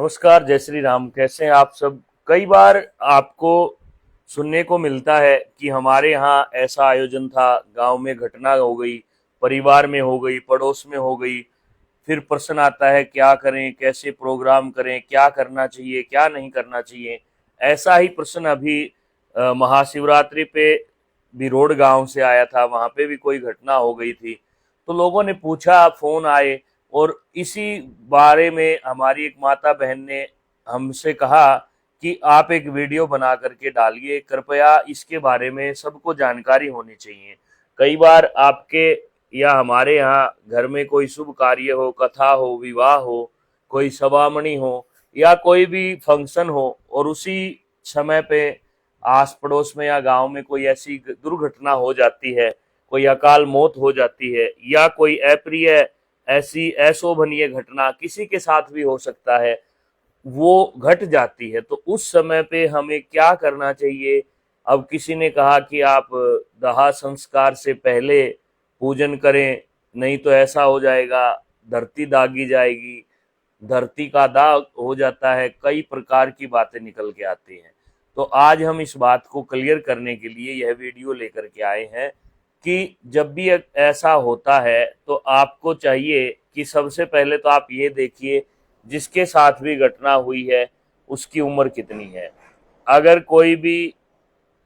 नमस्कार, जय श्री राम। कैसे हैं आप सब। कई बार आपको सुनने को मिलता है कि हमारे यहाँ ऐसा आयोजन था, गांव में घटना हो गई, परिवार में हो गई, पड़ोस में हो गई। फिर प्रश्न आता है क्या करें, कैसे प्रोग्राम करें, क्या करना चाहिए, क्या नहीं करना चाहिए। ऐसा ही प्रश्न अभी महाशिवरात्रि पे बिरोड़ गांव से आया था। वहां पे भी कोई घटना हो गई थी, तो लोगों ने पूछा, फोन आए, और इसी बारे में हमारी एक माता बहन ने हमसे कहा कि आप एक वीडियो बना करके डालिए, कृपया इसके बारे में सबको जानकारी होनी चाहिए। कई बार आपके या हमारे यहाँ घर में कोई शुभ कार्य हो, कथा हो, विवाह हो, कोई सवामणी हो या कोई भी फंक्शन हो, और उसी समय पे आस पड़ोस में या गांव में कोई ऐसी दुर्घटना हो जाती है, कोई अकाल मौत हो जाती है, या कोई अप्रिय ऐसी अशोभनीय घटना किसी के साथ भी हो सकता है, वो घट जाती है, तो उस समय पे हमें क्या करना चाहिए। अब किसी ने कहा कि आप दाह संस्कार से पहले पूजन करें, नहीं तो ऐसा हो जाएगा, धरती दागी जाएगी, धरती का दाग हो जाता है। कई प्रकार की बातें निकल के आती हैं। तो आज हम इस बात को क्लियर करने के लिए यह वीडियो लेकर के आए हैं कि जब भी ऐसा होता है तो आपको चाहिए कि सबसे पहले तो आप ये देखिए जिसके साथ भी घटना हुई है उसकी उम्र कितनी है। अगर कोई भी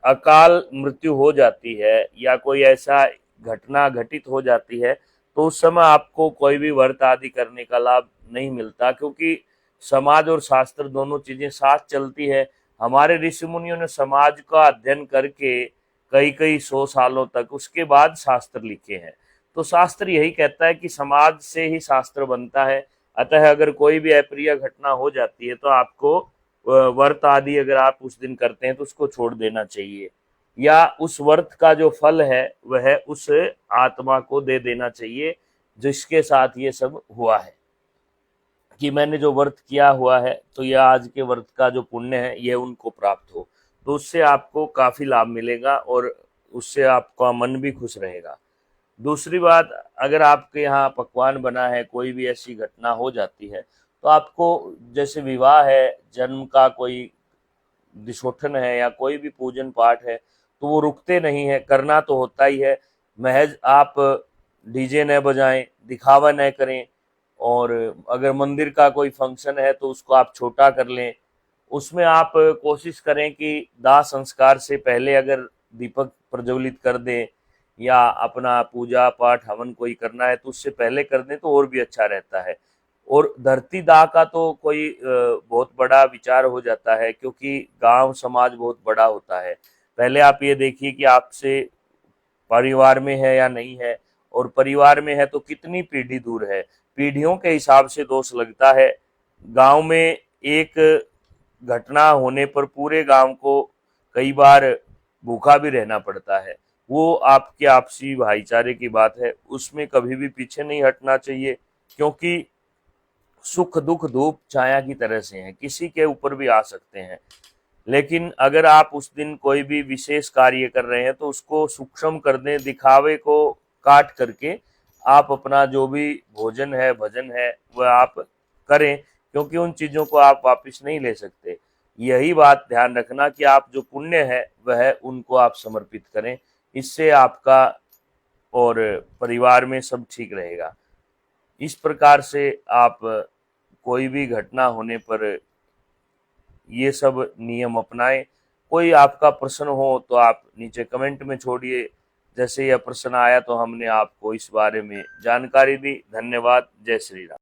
अकाल मृत्यु हो जाती है या कोई ऐसा घटना घटित हो जाती है, तो उस समय आपको कोई भी व्रत आदि करने का लाभ नहीं मिलता, क्योंकि समाज और शास्त्र दोनों चीजें साथ चलती है। हमारे ऋषि मुनियों ने समाज का अध्ययन करके कई कई सौ सालों तक उसके बाद शास्त्र लिखे हैं। तो शास्त्र यही कहता है कि समाज से ही शास्त्र बनता है। अतः अगर कोई भी अप्रिय घटना हो जाती है तो आपको व्रत आदि अगर आप उस दिन करते हैं तो उसको छोड़ देना चाहिए, या उस व्रत का जो फल है वह उस आत्मा को दे देना चाहिए जिसके साथ ये सब हुआ है, कि मैंने जो व्रत किया हुआ है तो यह आज के व्रत का जो पुण्य है यह उनको प्राप्त हो। तो उससे आपको काफी लाभ मिलेगा और उससे आपका मन भी खुश रहेगा। दूसरी बात, अगर आपके यहाँ पकवान बना है, कोई भी ऐसी घटना हो जाती है, तो आपको, जैसे विवाह है, जन्म का कोई दिशोठन है या कोई भी पूजन पाठ है, तो वो रुकते नहीं है, करना तो होता ही है। महज आप डीजे न बजाएं, दिखावा न करें, और अगर मंदिर का कोई फंक्शन है तो उसको आप छोटा कर लें। उसमें आप कोशिश करें कि दाह संस्कार से पहले अगर दीपक प्रज्वलित कर दें या अपना पूजा पाठ हवन कोई करना है तो उससे पहले कर दें तो और भी अच्छा रहता है। और धरती दाह का तो कोई बहुत बड़ा विचार हो जाता है, क्योंकि गांव समाज बहुत बड़ा होता है। पहले आप ये देखिए कि आपसे परिवार में है या नहीं है, और परिवार में है तो कितनी पीढ़ी दूर है। पीढ़ियों के हिसाब से दोष लगता है। गांव में एक घटना होने पर पूरे गांव को कई बार भूखा भी रहना पड़ता है। वो आपके आपसी भाईचारे की बात है, उसमें कभी भी पीछे नहीं हटना चाहिए, क्योंकि सुख दुख धूप छाया की तरह से हैं, किसी के ऊपर भी आ सकते हैं। लेकिन अगर आप उस दिन कोई भी विशेष कार्य कर रहे हैं तो उसको सूक्ष्म कर दें, दिखावे को काट करके आप अपना जो भी भोजन है, भजन है, वह आप करें, क्योंकि उन चीजों को आप वापस नहीं ले सकते। यही बात ध्यान रखना कि आप जो पुण्य है वह उनको आप समर्पित करें। इससे आपका और परिवार में सब ठीक रहेगा। इस प्रकार से आप कोई भी घटना होने पर ये सब नियम अपनाएं। कोई आपका प्रश्न हो तो आप नीचे कमेंट में छोड़िए। जैसे यह प्रश्न आया तो हमने आपको इस बारे में जानकारी दी। धन्यवाद। जय श्री राम।